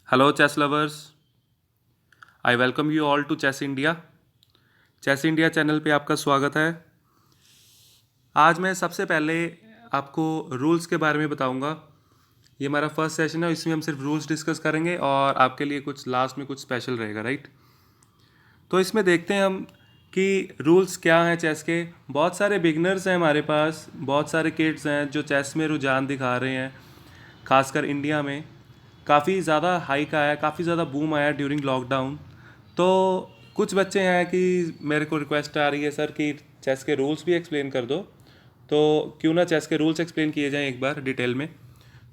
Hello, chess lovers. I welcome you all to Chess India. Chess India channel पे आपका स्वागत है। आज मैं सबसे पहले आपको रूल्स के बारे में बताऊंगा। ये हमारा फर्स्ट सेशन है, इसमें हम सिर्फ रूल्स डिस्कस करेंगे और आपके लिए कुछ लास्ट में कुछ स्पेशल रहेगा, राइट। तो इसमें देखते हैं हम कि रूल्स क्या हैं चेस के। बहुत सारे बिगनर्स हैं हमारे पास, बहुत सारे किड्स हैं जो चेस में रुझान दिखा रहे हैं। खासकर इंडिया में काफ़ी ज़्यादा हाइक आया, काफ़ी ज़्यादा बूम आया ड्यूरिंग लॉकडाउन। तो कुछ बच्चे हैं कि मेरे को रिक्वेस्ट आ रही है सर कि चेस के रूल्स भी एक्सप्लेन कर दो, तो क्यों ना चेस के रूल्स एक्सप्लेन किए जाएं एक बार डिटेल में।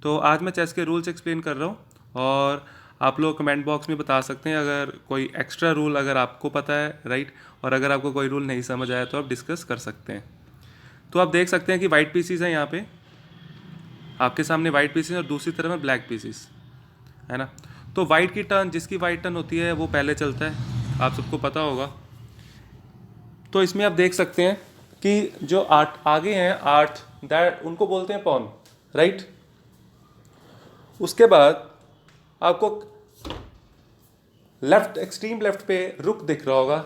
तो आज मैं चेस के रूल्स एक्सप्लेन कर रहा हूँ और आप लोग कमेंट बॉक्स में बता सकते हैं अगर कोई एक्स्ट्रा रूल अगर आपको पता है, राइट। और अगर आपको कोई रूल नहीं समझ आया तो आप डिस्कस कर सकते हैं। तो आप देख सकते हैं कि वाइट पीसीस हैं यहाँ पे, आपके सामने वाइट पीसीस और दूसरी तरफ में ब्लैक पीसीस, है ना। तो वाइट की टर्न, जिसकी वाइट टर्न होती है वो पहले चलता है, आप सबको पता होगा। तो इसमें आप देख सकते हैं कि जो आठ आगे हैं, आठ दैट उनको बोलते हैं पॉन, राइट। उसके बाद आपको लेफ्ट, एक्सट्रीम लेफ्ट पे रुक दिख रहा होगा,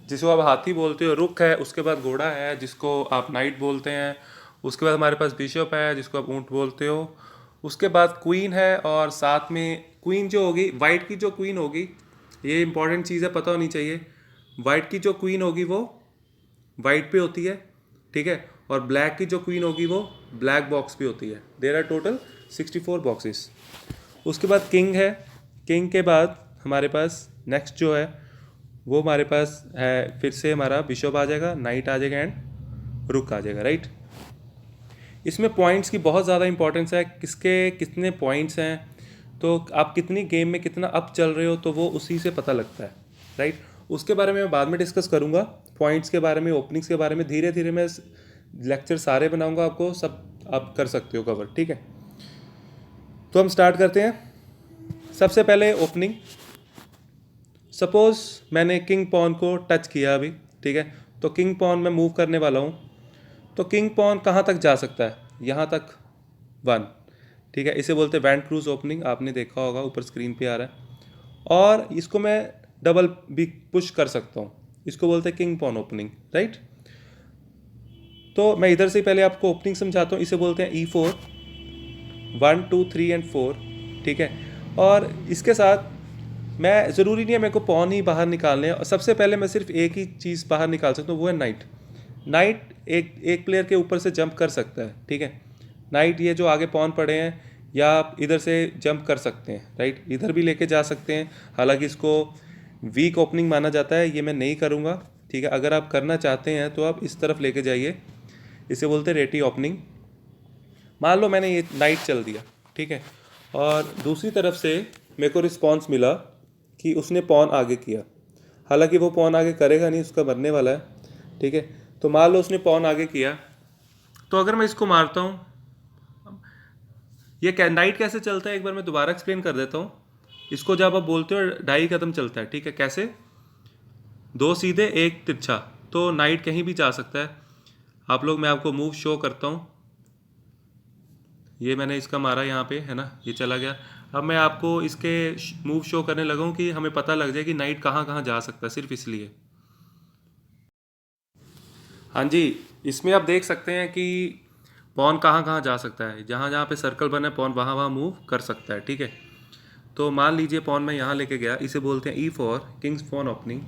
जिसको आप हाथी बोलते हो, रुक है। उसके बाद घोड़ा है जिसको आप नाइट बोलते हैं। उसके बाद हमारे पास बिशप है जिसको आप ऊंट बोलते हो। उसके बाद क्वीन है और साथ में क्वीन जो होगी, वाइट की जो क्वीन होगी, ये इंपॉर्टेंट चीज़ है, पता होनी चाहिए। वाइट की जो क्वीन होगी वो वाइट पे होती है, ठीक है। और ब्लैक की जो क्वीन होगी वो ब्लैक बॉक्स पे होती है। There are total 64 boxes. उसके बाद किंग है। किंग के बाद हमारे पास नेक्स्ट जो है वो हमारे पास है, फिर से हमारा बिशप आ जाएगा, नाइट आ जाएगा एंड रुक आ जाएगा, राइट। इसमें पॉइंट्स की बहुत ज़्यादा इंपॉर्टेंस है, किसके कितने पॉइंट्स हैं, तो आप कितनी गेम में कितना अप चल रहे हो तो वो उसी से पता लगता है, राइट। उसके बारे में मैं बाद में डिस्कस करूँगा, पॉइंट्स के बारे में, ओपनिंग्स के बारे में धीरे धीरे मैं लेक्चर सारे बनाऊँगा, आपको सब आप कर सकते हो कवर, ठीक है। तो हम स्टार्ट करते हैं। सबसे पहले ओपनिंग। सपोज मैंने किंग पॉन को टच किया अभी, ठीक है। तो किंग पॉन मैं मूव करने वाला हूँ। तो किंग पॉन कहाँ तक जा सकता है? यहाँ तक, वन, ठीक है। इसे बोलते हैं वैन क्रूज ओपनिंग, आपने देखा होगा, ऊपर स्क्रीन पे आ रहा है। और इसको मैं डबल भी पुश कर सकता हूँ, इसको बोलते हैं किंग पॉन ओपनिंग, राइट। तो मैं इधर से पहले आपको ओपनिंग समझाता हूँ। इसे बोलते हैं E4, 1 2 3 एंड 4, ठीक है। और इसके साथ मैं, ज़रूरी नहीं है मेरे को पॉन ही बाहर निकालने हैं, और सबसे पहले मैं सिर्फ एक ही चीज़ बाहर निकाल सकता हूँ, वो है नाइट। नाइट एक एक प्लेयर के ऊपर से जंप कर सकता है, ठीक है। नाइट, ये जो आगे पॉन पड़े हैं, या आप इधर से जंप कर सकते हैं, राइट। इधर भी लेके जा सकते हैं, हालांकि इसको वीक ओपनिंग माना जाता है, ये मैं नहीं करूँगा, ठीक है। अगर आप करना चाहते हैं तो आप इस तरफ लेके जाइए, इसे बोलते हैं रेटी ओपनिंग। मान लो मैंने ये नाइट चल दिया, ठीक है। और दूसरी तरफ से मेरे को रिस्पॉन्स मिला कि उसने पॉन आगे किया, हालांकि वो पॉन आगे करेगा नहीं, उसका मरने वाला है, ठीक है। तो मान लो उसने पॉन आगे किया, तो अगर मैं इसको मारता हूँ, ये नाइट कैसे चलता है एक बार मैं दोबारा एक्सप्लेन कर देता हूँ। इसको जब आप बोलते हो ढाई कदम चलता है, ठीक है। कैसे? दो सीधे एक तिरछा, तो नाइट कहीं भी जा सकता है। आप लोग, मैं आपको मूव शो करता हूँ। ये मैंने इसका मारा यहाँ पे, है ना, ये चला गया। अब मैं आपको इसके मूव शो करने लगा हूँ कि हमें पता लग जाए कि नाइट कहाँ कहाँ जा सकता है, सिर्फ इसलिए। हाँ जी, इसमें आप देख सकते हैं कि पॉन कहाँ कहाँ जा सकता है, जहाँ जहाँ पे सर्कल बना है पॉन वहाँ वहाँ मूव कर सकता है, ठीक है। तो मान लीजिए पॉन मैं यहाँ लेके गया, इसे बोलते हैं E4, किंग्स पॉन ओपनिंग।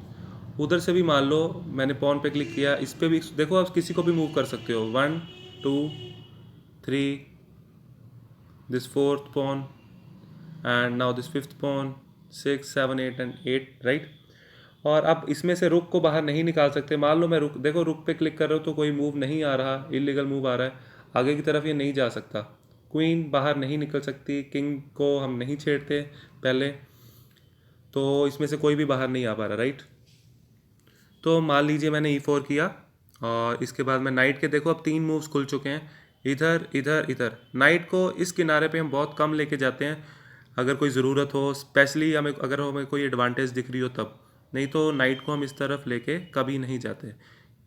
उधर से भी मान लो मैंने पॉन पे क्लिक किया, इस पे भी देखो, आप किसी को भी मूव कर सकते हो, 1 2 3, this fourth pawn and now this fifth pawn, 6 7 8 and 8, right. और अब इसमें से रुक को बाहर नहीं निकाल सकते। मान लो मैं रुक, देखो रुक पे क्लिक कर रहे हो तो कोई मूव नहीं आ रहा, इलीगल मूव आ रहा है, आगे की तरफ ये नहीं जा सकता। क्वीन बाहर नहीं निकल सकती, किंग को हम नहीं छेड़ते पहले, तो इसमें से कोई भी बाहर नहीं आ पा रहा, राइट। तो मान लीजिए मैंने E4 किया, और इसके बाद मैं नाइट के, देखो अब 3 मूव्स खुल चुके हैं, इधर इधर इधर। नाइट को इस किनारे पे हम बहुत कम लेके जाते हैं, अगर कोई ज़रूरत हो, स्पेशली हमें, अगर हमें कोई एडवांटेज दिख रही हो तब, नहीं तो नाइट को हम इस तरफ लेके कभी नहीं जाते।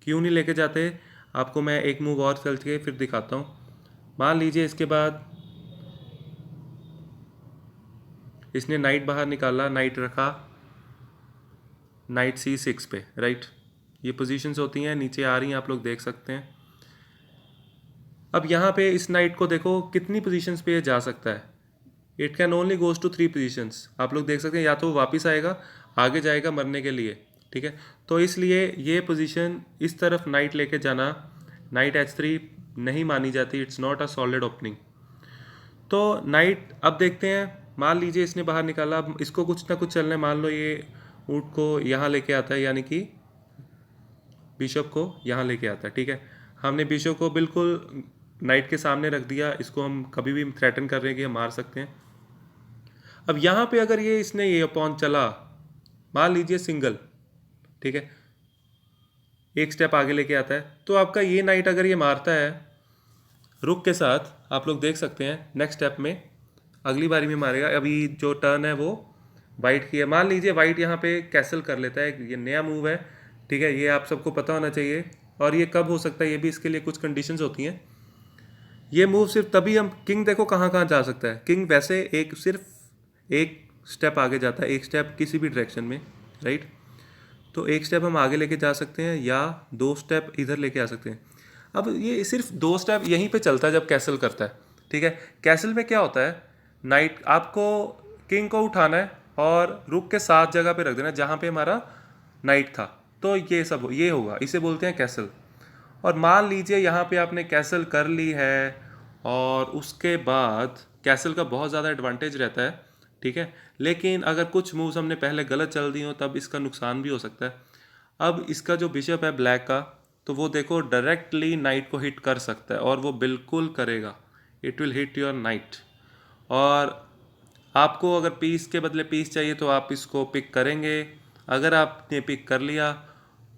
क्यों नहीं लेके जाते, आपको मैं एक मूव और चल के फिर दिखाता हूँ। मान लीजिए इसके बाद इसने नाइट बाहर निकाला, नाइट रखा नाइट C6 पे, राइट। ये पोजीशंस होती हैं, नीचे आ रही हैं, आप लोग देख सकते हैं। अब यहाँ पे इस नाइट को देखो कितनी पोजीशंस पे ये जा सकता है। It can only goes to 3 positions. आप लोग देख सकते हैं, या तो वो वापस आएगा, आगे जाएगा मरने के लिए, ठीक है। तो इसलिए ये पोजीशन इस तरफ नाइट लेके जाना, नाइट H3 नहीं मानी जाती, it's not a solid opening. तो नाइट अब देखते हैं, मान लीजिए इसने बाहर निकाला, अब इसको कुछ ना कुछ चलना है। मान लो ये ऊँट को यहाँ लेके आता है, यानी कि बिशप को यहाँ लेके आता है, ठीक है। हमने बिशप को बिल्कुल नाइट के सामने रख दिया, इसको हम कभी भी थ्रेटन कर रहे हैं कि हम मार सकते हैं। अब यहाँ पे अगर ये इसने ये पॉन चला, मान लीजिए सिंगल, ठीक है, एक स्टेप आगे लेके आता है, तो आपका ये नाइट अगर ये मारता है रुक के साथ, आप लोग देख सकते हैं नेक्स्ट स्टेप में अगली बारी में मारेगा। अभी जो टर्न है वो वाइट की है। मान लीजिए वाइट यहाँ पे कैसल कर लेता है, ये नया मूव है, ठीक है, ये आप सबको पता होना चाहिए। और ये कब हो सकता है, ये भी इसके लिए कुछ कंडीशंस होती हैं। ये मूव सिर्फ तभी हम, किंग देखो कहाँ कहाँ जा सकता है। किंग वैसे एक सिर्फ एक स्टेप आगे जाता है, एक स्टेप किसी भी डायरेक्शन में, राइट। तो एक स्टेप हम आगे लेके जा सकते हैं या 2 स्टेप इधर लेके आ सकते हैं। अब ये सिर्फ 2 स्टेप यहीं पे चलता है जब कैसल करता है, ठीक है। कैसल में क्या होता है, नाइट आपको किंग को उठाना है और रुक के 7 जगह पे रख देना जहाँ पे हमारा नाइट था। तो ये सब ये होगा, इसे बोलते हैं कैसल। और मान लीजिए यहाँ पे आपने कैसल कर ली है और उसके बाद कैसल का बहुत ज़्यादा एडवांटेज रहता है, ठीक है। लेकिन अगर कुछ मूव्स हमने पहले गलत चल दी हो तब इसका नुकसान भी हो सकता है। अब इसका जो बिशप है ब्लैक का, तो वो देखो डायरेक्टली नाइट को हिट कर सकता है, और वो बिल्कुल करेगा, it will hit your night. और आपको अगर पीस के बदले पीस चाहिए तो आप इसको पिक करेंगे। अगर आपने पिक कर लिया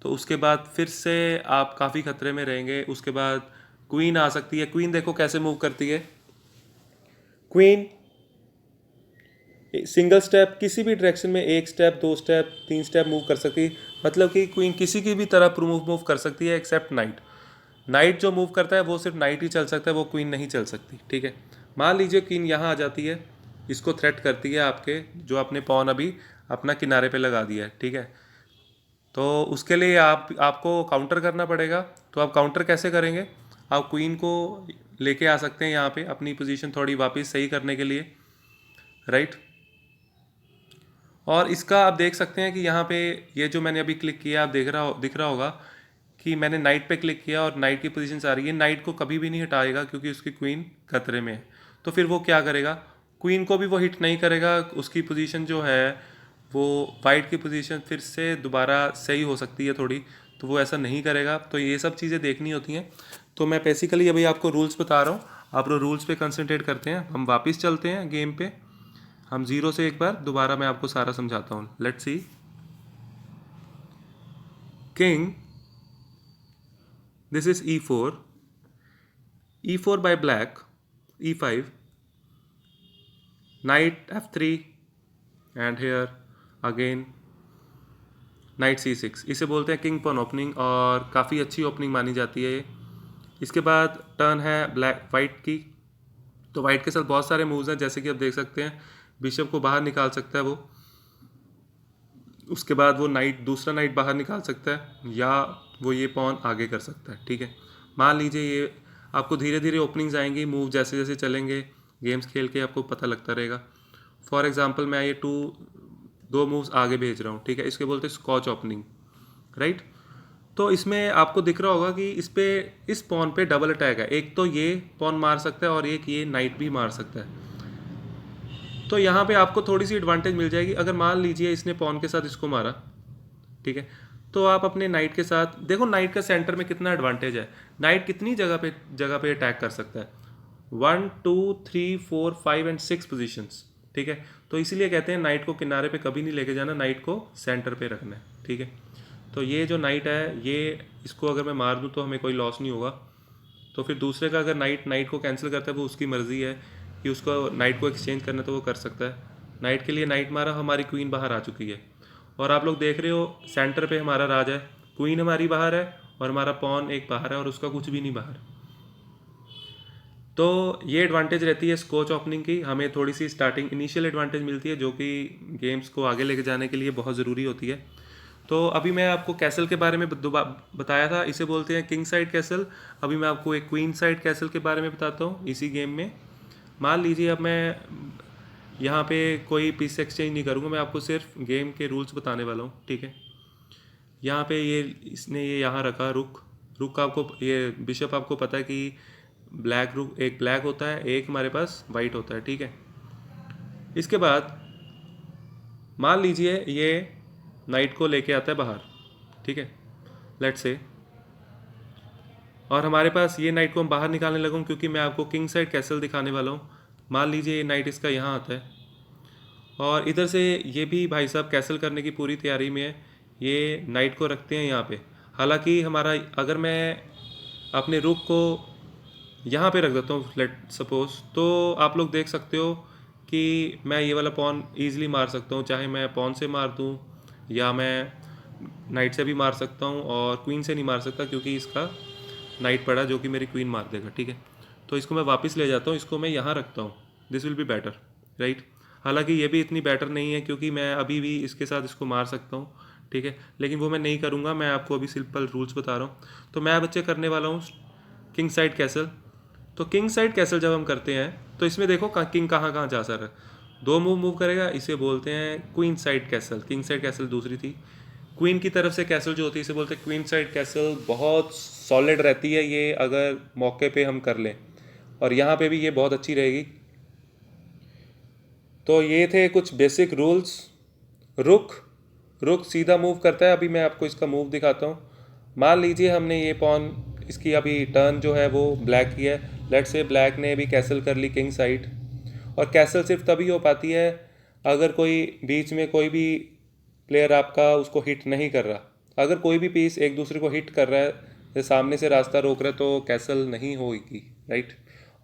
तो उसके बाद फिर से आप काफ़ी खतरे में रहेंगे। उसके बाद क्वीन आ सकती है। क्वीन देखो कैसे मूव करती है। क्वीन सिंगल स्टेप किसी भी डायरेक्शन में, 1 स्टेप 2 स्टेप 3 स्टेप मूव कर सकती है। मतलब कि क्वीन किसी की भी तरह मूव कर सकती है एक्सेप्ट नाइट। नाइट जो मूव करता है वो सिर्फ नाइट ही चल सकता है, वो क्वीन नहीं चल सकती, ठीक है। मान लीजिए क्वीन यहाँ आ जाती है, इसको थ्रेट करती है आपके जो अपने पॉन अभी अपना किनारे पे लगा दिया है, ठीक है। तो उसके लिए आपको काउंटर करना पड़ेगा। तो आप काउंटर कैसे करेंगे, आप क्वीन को लेके आ सकते हैं यहाँ पे अपनी पोजीशन थोड़ी वापस सही करने के लिए, राइट। और इसका आप देख सकते हैं कि यहाँ पे ये जो मैंने अभी क्लिक किया, आप दिख रहा होगा कि मैंने नाइट पे क्लिक किया और नाइट की पोजीशन आ रही है। नाइट को कभी भी नहीं हटाएगा क्योंकि उसकी क्वीन खतरे में है। तो फिर वो क्या करेगा, क्वीन को भी वो हिट नहीं करेगा। उसकी पोजीशन जो है वो वाइट की पोजीशन फिर से दोबारा सही हो सकती है थोड़ी, तो वो ऐसा नहीं करेगा। तो ये सब चीज़ें देखनी होती हैं। तो मैं बेसिकली अभी आपको रूल्स बता रहा हूँ, आप लोग रूल्स पे कंसंट्रेट करते हैं। हम वापस चलते हैं गेम पे, हम 0 से एक बार दोबारा मैं आपको सारा समझाता हूँ। Let's see. King, this is e4, e4 by black, e5, knight f3, and here again knight c6। इसे बोलते हैं किंग पॉन ओपनिंग और काफ़ी अच्छी ओपनिंग मानी जाती है ये। इसके बाद टर्न है ब्लैक वाइट की। तो वाइट के साथ बहुत सारे मूव्स हैं, जैसे कि आप देख सकते हैं बिशप को बाहर निकाल सकता है वो। उसके बाद वो नाइट दूसरा नाइट बाहर निकाल सकता है या वो ये पॉन आगे कर सकता है, ठीक है। मान लीजिए ये आपको धीरे धीरे ओपनिंग्स आएंगी, मूव जैसे जैसे चलेंगे गेम्स खेल के आपको पता लगता रहेगा। फॉर एग्जांपल मैं ये 2 मूव्स आगे भेज रहा हूँ, ठीक है। इसके बोलते हैं स्कॉच ओपनिंग, राइट। तो इसमें आपको दिख रहा होगा कि इस पॉन पे डबल अटैक है। एक तो ये पॉन मार सकता है और एक ये नाइट भी मार सकता है। तो यहाँ पे आपको थोड़ी सी एडवांटेज मिल जाएगी। अगर मान लीजिए इसने पॉन के साथ इसको मारा, ठीक है, तो आप अपने नाइट के साथ देखो नाइट का सेंटर में कितना एडवांटेज है। नाइट कितनी जगह पे अटैक कर सकता है, 1 2 3 4 5 एंड 6 पोजीशंस, ठीक है। तो इसीलिए कहते हैं नाइट को किनारे पे कभी नहीं लेके जाना, नाइट को सेंटर पे रखना है, ठीक है। तो ये जो नाइट है, ये इसको अगर मैं मार दूँ तो हमें कोई लॉस नहीं होगा। तो फिर दूसरे का अगर नाइट को कैंसिल करता है, वो उसकी मर्ज़ी है कि उसको नाइट को एक्सचेंज करना, तो वो कर सकता है। नाइट के लिए नाइट मारा, हमारी क्वीन बाहर आ चुकी है। और आप लोग देख रहे हो सेंटर पे हमारा राज है, क्वीन हमारी बाहर है और हमारा पॉन एक बाहर है और उसका कुछ भी नहीं बाहर। तो ये एडवांटेज रहती है स्कोच ओपनिंग की, हमें थोड़ी सी स्टार्टिंग इनिशियल एडवांटेज मिलती है जो कि गेम्स को आगे लेके जाने के लिए बहुत ज़रूरी होती है। तो अभी मैं आपको कैसल के बारे में बताया था, इसे बोलते हैं किंग साइड कैसल। अभी मैं आपको एक क्वीन साइड कैसल के बारे में बताता हूँ इसी गेम में। मान लीजिए अब मैं यहाँ पे कोई पीस एक्सचेंज नहीं करूँगा, मैं आपको सिर्फ गेम के रूल्स बताने वाला हूँ, ठीक है। यहाँ पे ये इसने ये यहाँ रखा रुक। रुक आपको ये बिशप आपको पता है कि ब्लैक रुक, एक ब्लैक होता है, एक हमारे पास वाइट होता है, ठीक है। इसके बाद मान लीजिए ये नाइट को लेके आता है बाहर, ठीक है, लेट्स से, और हमारे पास ये नाइट को हम बाहर निकालने लगूँ क्योंकि मैं आपको किंग साइड कैसल दिखाने वाला हूँ। मान लीजिए ये नाइट इसका यहाँ आता है और इधर से ये भी भाई साहब कैसल करने की पूरी तैयारी में है, ये नाइट को रखते हैं यहाँ पे। हालांकि हमारा अगर मैं अपने रुक को यहाँ पे रख देता हूँ लेट सपोज, तो आप लोग देख सकते हो कि मैं ये वाला पॉन ईजिली मार सकता हूँ, चाहे मैं पॉन से मार दूँ या मैं नाइट से भी मार सकता हूँ, और क्वीन से नहीं मार सकता क्योंकि इसका नाइट पड़ा जो कि मेरी क्वीन मार देगा, ठीक है। तो इसको मैं वापस ले जाता हूँ, इसको मैं यहाँ रखता हूँ, this will be better, right. हालांकि ये भी इतनी बेटर नहीं है क्योंकि मैं अभी भी इसके साथ इसको मार सकता हूँ, ठीक है, लेकिन वो मैं नहीं करूँगा, मैं आपको अभी सिंपल रूल्स बता रहा हूँ। तो मैं बच्चे करने वाला हूँ किंग साइड कैसल। तो किंग साइड कैसल जब हम करते हैं तो इसमें देखो किंग कहाँ कहाँ जा सकता है, दो मूव करेगा, इसे बोलते हैं queen side castle. King side castle दूसरी थी। क्वीन की तरफ से कैसल जो होती है इसे बोलते हैं क्वीन साइड कैसल। बहुत सॉलिड रहती है ये अगर मौके पे हम कर लें, और यहाँ पे भी ये बहुत अच्छी रहेगी। तो ये थे कुछ बेसिक रूल्स। रुक रुक सीधा मूव करता है, अभी मैं आपको इसका मूव दिखाता हूँ। मान लीजिए हमने ये पॉन, इसकी अभी टर्न जो है वो ब्लैक की है, लेट से ब्लैक ने भी कैसल कर ली किंग साइड। और कैसल सिर्फ तभी हो पाती है अगर कोई बीच में कोई भी प्लेयर आपका उसको हिट नहीं कर रहा। अगर कोई भी पीस एक दूसरे को हिट कर रहा है या सामने से रास्ता रोक रहा है तो कैसल नहीं होगी, राइट।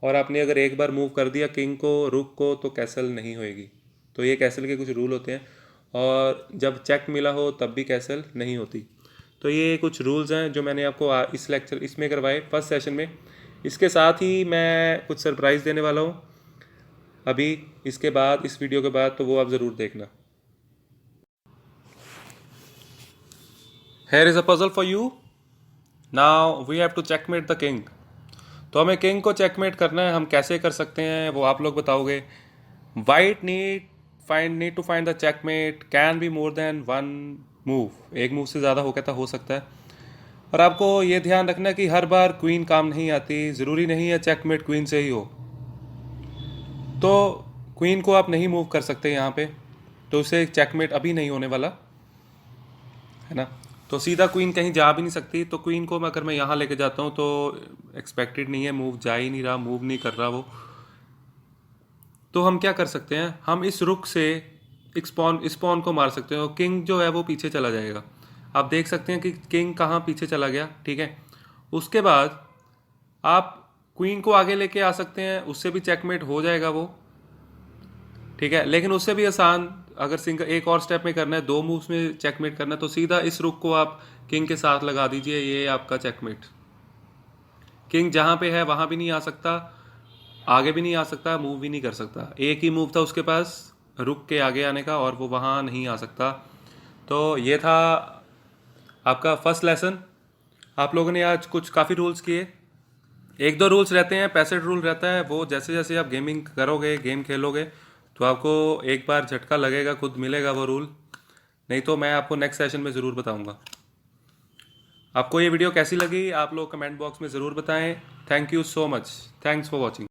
और आपने अगर एक बार मूव कर दिया किंग को रुक को तो कैसल नहीं होएगी। तो ये कैसल के कुछ रूल होते हैं, और जब चेक मिला हो तब भी कैसल नहीं होती। तो ये कुछ रूल्स हैं जो मैंने आपको इस लेक्चर इसमें करवाए फर्स्ट सेशन में। इसके साथ ही मैं कुछ सरप्राइज़ देने वाला हूँ अभी इसके बाद, इस वीडियो के बाद, तो वो आप ज़रूर देखना। Here is a puzzle for you. Now we have to checkmate the king. तो हमें किंग को चेकमेट करना है, हम कैसे कर सकते हैं वो आप लोग बताओगे। White need to find the checkmate can be more than one move, एक मूव से ज़्यादा हो सकता है। और आपको ये ध्यान रखना है कि हर बार क्वीन काम नहीं आती, ज़रूरी नहीं है चेकमेट क्वीन से ही हो। तो क्वीन को आप नहीं मूव कर सकते यहाँ पे, तो उसे चेकमेट अभी नहीं होने वाला है ना। तो सीधा क्वीन कहीं जा भी नहीं सकती, तो क्वीन को अगर मैं यहाँ लेके जाता हूँ तो एक्सपेक्टेड नहीं है, मूव जा ही नहीं रहा, मूव नहीं कर रहा वो। तो हम क्या कर सकते हैं, हम इस रुक से इस पॉन को मार सकते हैं और किंग जो है वो पीछे चला जाएगा। आप देख सकते हैं कि किंग कहाँ पीछे चला गया, ठीक है। उसके बाद आप क्वीन को आगे लेके आ सकते हैं, उससे भी चेकमेट हो जाएगा वो, ठीक है। लेकिन उससे भी आसान अगर सिंगल एक और स्टेप में करना है, दो मूव्स में चेकमेट करना है, तो सीधा इस रुक को आप किंग के साथ लगा दीजिए, ये आपका चेकमेट। किंग जहाँ पे है वहाँ भी नहीं आ सकता, आगे भी नहीं आ सकता, मूव भी नहीं कर सकता। एक ही मूव था उसके पास रुक के आगे आने का और वो वहाँ नहीं आ सकता। तो ये था आपका फर्स्ट लेसन। आप लोगों ने आज कुछ काफ़ी रूल्स किए। एक दो रूल्स रहते हैं, पैसेट रूल रहता है, वो जैसे जैसे आप गेमिंग करोगे, गेम खेलोगे, तो आपको एक बार झटका लगेगा, खुद मिलेगा वो रूल। नहीं तो मैं आपको नेक्स्ट सेशन में ज़रूर बताऊंगा। आपको ये वीडियो कैसी लगी आप लोग कमेंट बॉक्स में ज़रूर बताएं। Thank you so much, thanks for watching.